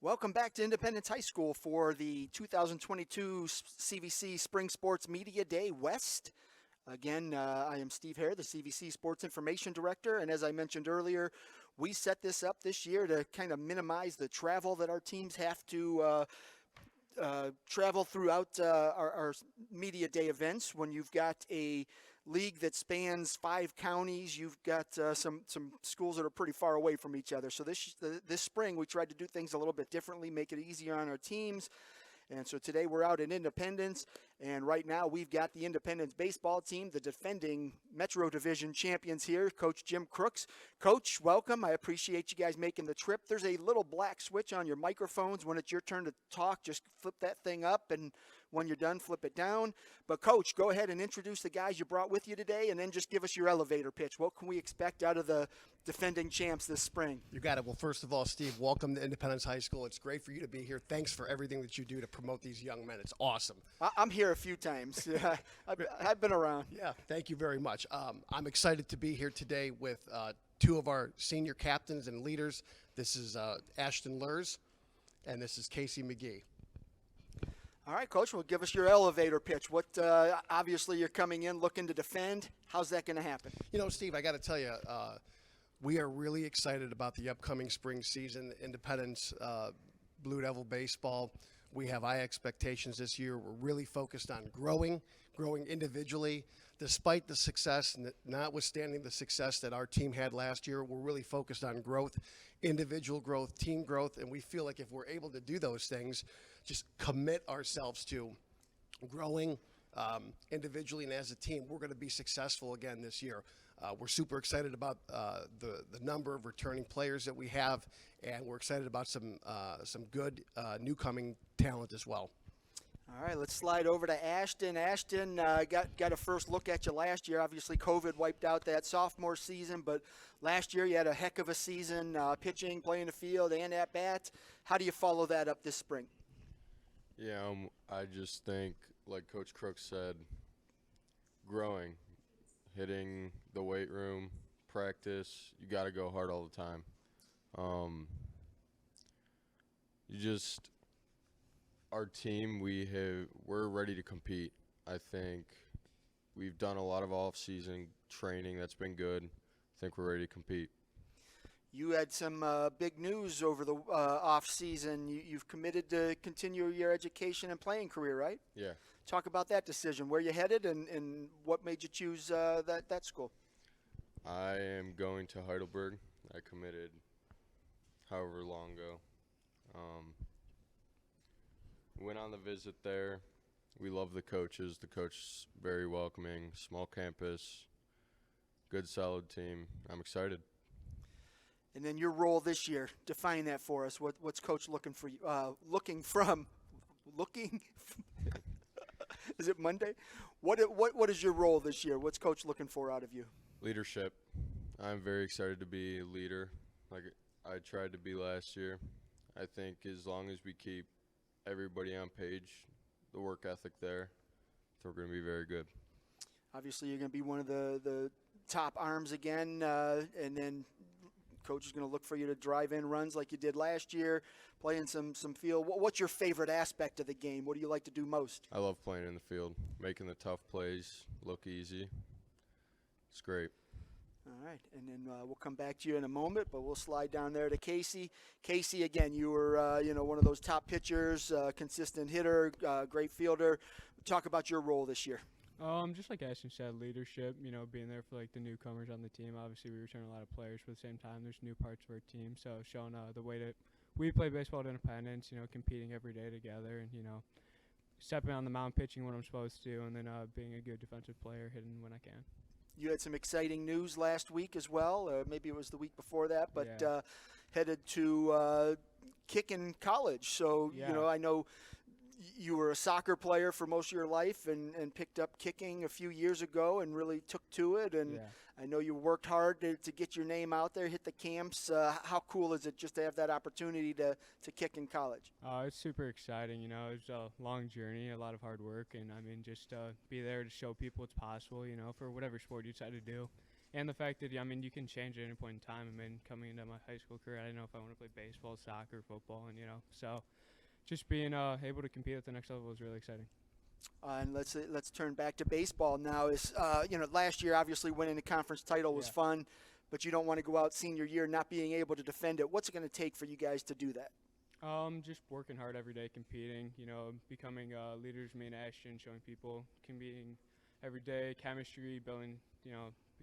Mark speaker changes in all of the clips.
Speaker 1: Welcome back to Independence High School for the 2022 CVC Spring Sports Media Day West. Again, I am Steve Hare, the CVC Sports Information Director, and as I mentioned earlier, we set this up this year to kind of minimize the travel that our teams have to travel throughout our media day events. When you've got a league that spans 5 counties, you've got some schools that are pretty far away from each other. So this spring we tried to do things a little bit differently, make it easier on our teams. And so today we're out in Independence, and right now we've got the Independence baseball team, the defending Metro Division champions here, Coach Jim Crooks. Coach, welcome. I appreciate you guys making the trip. There's a little black switch on your microphones. When it's your turn to talk, just flip that thing up, and when you're done, flip it down. But, Coach, go ahead and introduce the guys you brought with you today, and then just give us your elevator pitch. What can we expect out of the defending champs this spring?
Speaker 2: You got it. Well, first of all, Steve, welcome to Independence High School. It's great for you to be here. Thanks for everything that you do to promote these young men. It's awesome.
Speaker 1: I'm here a few times. I've been around.
Speaker 2: Yeah, thank you very much. I'm excited to be here today with two of our senior captains and leaders. This is Ashton Lures, and this is Casey McGhee.
Speaker 1: All right, Coach, well, give us your elevator pitch. What obviously you're coming in looking to defend. How's that going to happen?
Speaker 2: You know, Steve, I got to tell you, we are really excited about the upcoming spring season. Independence Blue Devil baseball. We have high expectations this year. We're really focused on growing individually. Despite the success, notwithstanding the success that our team had last year, we're really focused on growth, individual growth, team growth, and we feel like if we're able to do those things, just commit ourselves to growing individually and as a team, we're going to be successful again this year. We're super excited about the number of returning players that we have, and we're excited about some good new-coming talent as well.
Speaker 1: All right, let's slide over to Ashton. Ashton got a first look at you last year. Obviously, COVID wiped out that sophomore season, but last year you had a heck of a season, pitching, playing the field, and at bat. How do you follow that up this spring?
Speaker 3: Yeah, I just think, like Coach Crooks said, growing, hitting the weight room, practice, you got to go hard all the time. Our team, we're ready to compete. I think we've done a lot of off-season training that's been good. I think we're ready to compete.
Speaker 1: You had some big news over the off-season. You've committed to continue your education and playing career, right?
Speaker 3: Yeah.
Speaker 1: Talk about that decision. Where you headed and what made you choose that school?
Speaker 3: I am going to Heidelberg. I committed however long ago. Went on the visit there. We love the coaches. The coach is very welcoming. Small campus, good solid team. I'm excited.
Speaker 1: And then your role this year, define that for us. What's Coach looking for you? Looking? Is it Monday? What is your role this year? What's Coach looking for out of you?
Speaker 3: Leadership. I'm very excited to be a leader, like I tried to be last year. I think as long as we keep everybody on page, the work ethic there, we're going to be very good.
Speaker 1: Obviously, you're going to be one of the top arms again, and then Coach is going to look for you to drive in runs like you did last year, playing some field. What's your favorite aspect of the game? What do you like to do most?
Speaker 3: I love playing in the field, making the tough plays look easy. It's great.
Speaker 1: All right, and then we'll come back to you in a moment, but we'll slide down there to Casey. Casey, again, you were one of those top pitchers, consistent hitter, great fielder. Talk about your role this year.
Speaker 4: Just like Ashton said, leadership, being there for, the newcomers on the team. Obviously, we return a lot of players, but at the same time, there's new parts of our team. So showing the way that we play baseball at Independence, competing every day together and, stepping on the mound, pitching when I'm supposed to, and then being a good defensive player, hitting when I can. You
Speaker 1: had some exciting news last week as well, or maybe it was the week before that, but
Speaker 4: yeah.
Speaker 1: Headed to kicking college. So,
Speaker 4: yeah.
Speaker 1: I know you were a soccer player for most of your life and picked up kicking a few years ago and really took to it. And
Speaker 4: yeah.
Speaker 1: I know you worked hard to get your name out there, hit the camps. How cool is it just to have that opportunity to kick in college?
Speaker 4: It's super exciting. It's a long journey, a lot of hard work, and just be there to show people it's possible, for whatever sport you decide to do. And the fact that, I mean, you can change at any point in time. I mean, coming into my high school career, I didn't know if I want to play baseball, soccer, football, and, so just being able to compete at the next level was really exciting.
Speaker 1: And let's turn back to baseball now. Last year, obviously, winning the conference title was fun, but you don't want to go out senior year not being able to defend it. What's it going to take for you guys to do that?
Speaker 4: Just working hard every day, competing, becoming leaders, me and Ashton, showing people, competing every day, chemistry, building,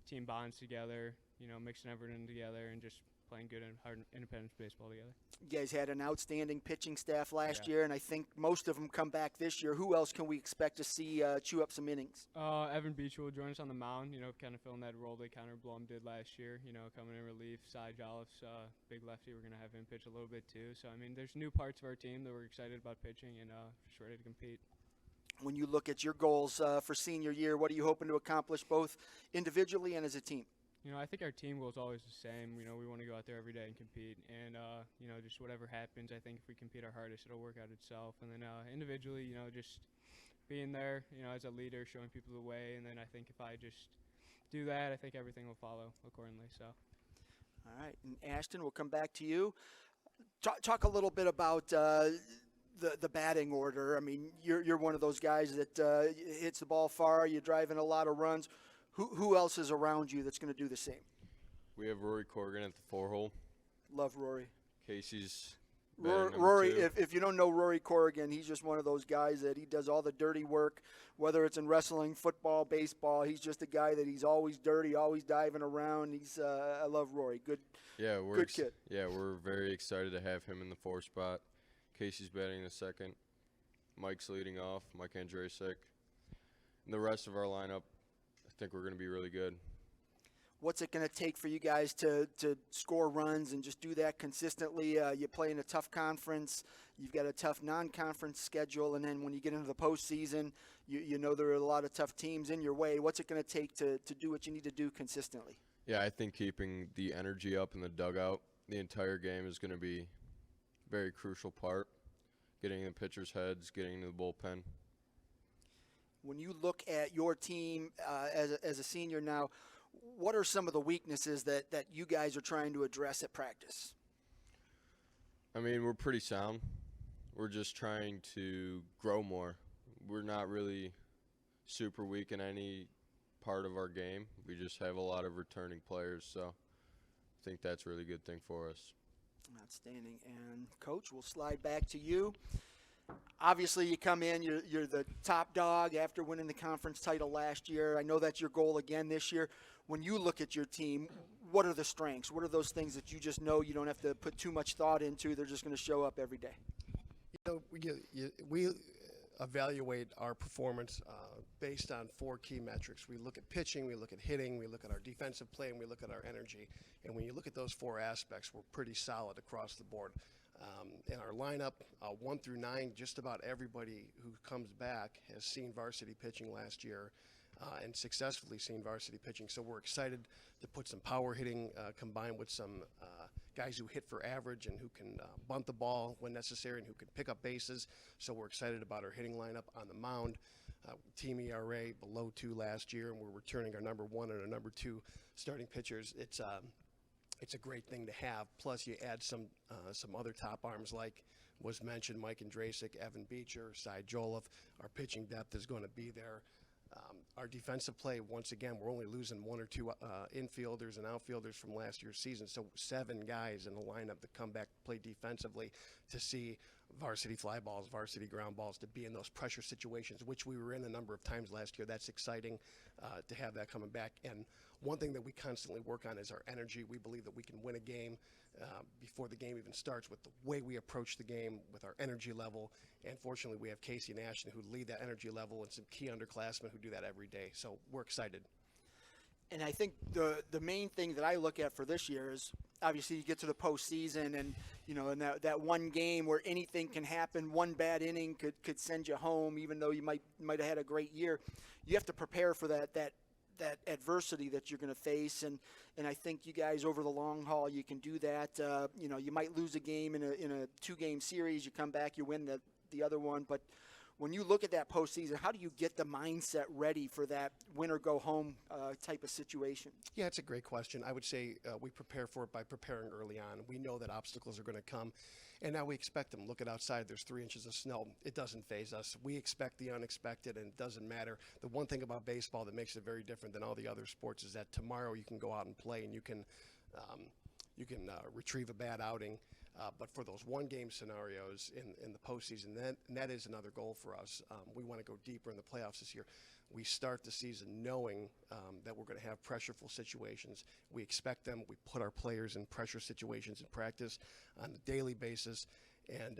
Speaker 4: team bonds together, mixing everything together, and just playing good and hard independence baseball together.
Speaker 1: You guys had an outstanding pitching staff last year, and I think most of them come back this year. Who else can we expect to see chew up some innings?
Speaker 4: Evan Beecher will join us on the mound, kind of filling that role that Connor Blum did last year, coming in relief. Cy Jolliffe's big lefty. We're going to have him pitch a little bit too. So, I mean, there's new parts of our team that we're excited about pitching and just ready to compete.
Speaker 1: When you look at your goals for senior year, what are you hoping to accomplish both individually and as a team?
Speaker 4: I think our team goal is always the same. We want to go out there every day and compete. And, just whatever happens, I think if we compete our hardest, it'll work out itself. And then individually, just being there, as a leader, showing people the way. And then I think if I just do that, I think everything will follow accordingly. So.
Speaker 1: All right. And Ashton, we'll come back to you. Talk a little bit about the batting order. I mean, you're one of those guys that hits the ball far. You're driving a lot of runs. Who else is around you that's going to do the same?
Speaker 3: We have Rory Corrigan at the 4-hole.
Speaker 1: Love Rory.
Speaker 3: Casey's
Speaker 1: Rory, if you don't know Rory Corrigan, he's just one of those guys that he does all the dirty work, whether it's in wrestling, football, baseball. He's just a guy that he's always dirty, always diving around. I love Rory. Good kid.
Speaker 3: Yeah, we're very excited to have him in the 4 spot. Casey's batting the 2nd. Mike's leading off, Mike Andrasek. And the rest of our lineup, I think we're going to be really good.
Speaker 1: What's it going to take for you guys to score runs and just do that consistently? You play in a tough conference. You've got a tough non-conference schedule. And then when you get into the postseason, you know there are a lot of tough teams in your way. What's it going to take to do what you need to do consistently?
Speaker 3: Yeah, I think keeping the energy up in the dugout the entire game is going to be a very crucial part. Getting in the pitchers' heads, getting into the bullpen.
Speaker 1: When you look at your team as a senior now, what are some of the weaknesses that you guys are trying to address at practice?
Speaker 3: I mean, we're pretty sound. We're just trying to grow more. We're not really super weak in any part of our game. We just have a lot of returning players, so I think that's a really good thing for us.
Speaker 1: Outstanding. And, Coach, we'll slide back to you. Obviously, you come in, you're the top dog after winning the conference title last year. I know that's your goal again this year. When you look at your team, what are the strengths? What are those things that you just know you don't have to put too much thought into? They're just going to show up every day.
Speaker 2: We evaluate our performance based on 4 key metrics. We look at pitching, we look at hitting, we look at our defensive play, and we look at our energy. And when you look at those 4 aspects, we're pretty solid across the board. In our lineup, 1 through 9, just about everybody who comes back has seen varsity pitching last year and successfully seen varsity pitching. So we're excited to put some power hitting combined with some guys who hit for average and who can bunt the ball when necessary and who can pick up bases. So we're excited about our hitting lineup on the mound. Team ERA below 2 last year, and we're returning our number 1 and our number 2 starting pitchers. It's a great thing to have. Plus, you add some other top arms like was mentioned, Mike Andrasek, Evan Beecher, Cy Jolliff. Our pitching depth is going to be there. Our defensive play, once again, we're only losing 1 or 2 infielders and outfielders from last year's season. So 7 guys in the lineup that come back to play defensively to see varsity fly balls, varsity ground balls, to be in those pressure situations, which we were in a number of times last year. That's exciting to have that coming back. And one thing that we constantly work on is our energy. We believe that we can win a game before the game even starts with the way we approach the game, with our energy level. And fortunately, we have Casey and Ashton who lead that energy level and some key underclassmen who do that every day. So we're excited.
Speaker 1: And I think the main thing that I look at for this year is obviously you get to the postseason and, in that one game where anything can happen, one bad inning could send you home, even though you might have had a great year. You have to prepare for that adversity that you're going to face, and I think you guys over the long haul you can do that. You might lose a game in a 2-game series, you come back, you win the other one, but when you look at that postseason, how do you get the mindset ready for that win or go home type of situation?
Speaker 2: Yeah, it's a great question. I would say we prepare for it by preparing early on. We know that obstacles are going to come, and now we expect them. Look at outside, there's 3 inches of snow. It doesn't faze us. We expect the unexpected, and it doesn't matter. The one thing about baseball that makes it very different than all the other sports is that tomorrow you can go out and play, and you can retrieve a bad outing. But for those one-game scenarios in the postseason, that is another goal for us. We want to go deeper in the playoffs this year. We start the season knowing that we're going to have pressureful situations. We expect them. We put our players in pressure situations in practice on a daily basis. And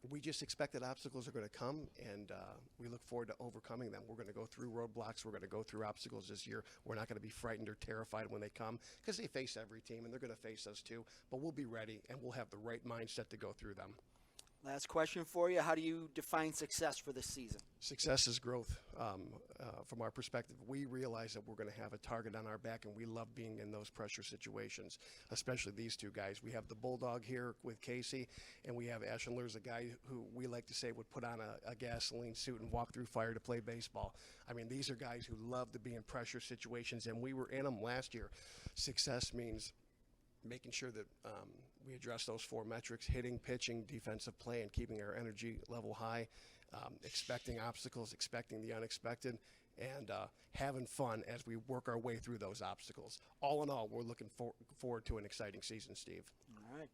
Speaker 2: we just expect that obstacles are going to come, and we look forward to overcoming them. We're going to go through roadblocks. We're going to go through obstacles this year. We're not going to be frightened or terrified when they come, because they face every team, and they're going to face us too. But we'll be ready, and we'll have the right mindset to go through them.
Speaker 1: Last question for you. How do you define success for this season?
Speaker 2: Success is growth. From our perspective, we realize that we're going to have a target on our back, and we love being in those pressure situations, especially these two guys. We have the Bulldog here with Casey, and we have Ashton Lures, a guy who we like to say would put on a gasoline suit and walk through fire to play baseball. I mean, these are guys who love to be in pressure situations, and we were in them last year. Success means making sure that we address those 4 metrics: hitting, pitching, defensive play, and keeping our energy level high, expecting obstacles, expecting the unexpected, and having fun as we work our way through those obstacles. All in all, we're looking forward to an exciting season, Steve.
Speaker 1: All right.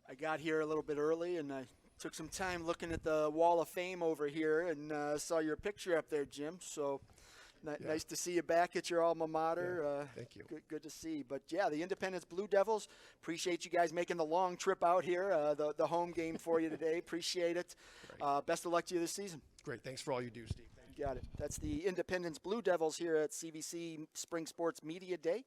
Speaker 1: I got here a little bit early, and I took some time looking at the Wall of Fame over here, and saw your picture up there, Jim. So nice to see you back at your alma mater.
Speaker 2: Yeah, thank you.
Speaker 1: Good to see. But, yeah, the Independence Blue Devils, appreciate you guys making the long trip out here, the home game for you today. Appreciate it.
Speaker 2: Right.
Speaker 1: Best of luck to you this season.
Speaker 2: Great. Thanks for all you do, Steve.
Speaker 1: You got it. That's the Independence Blue Devils here at CVC Spring Sports Media Day.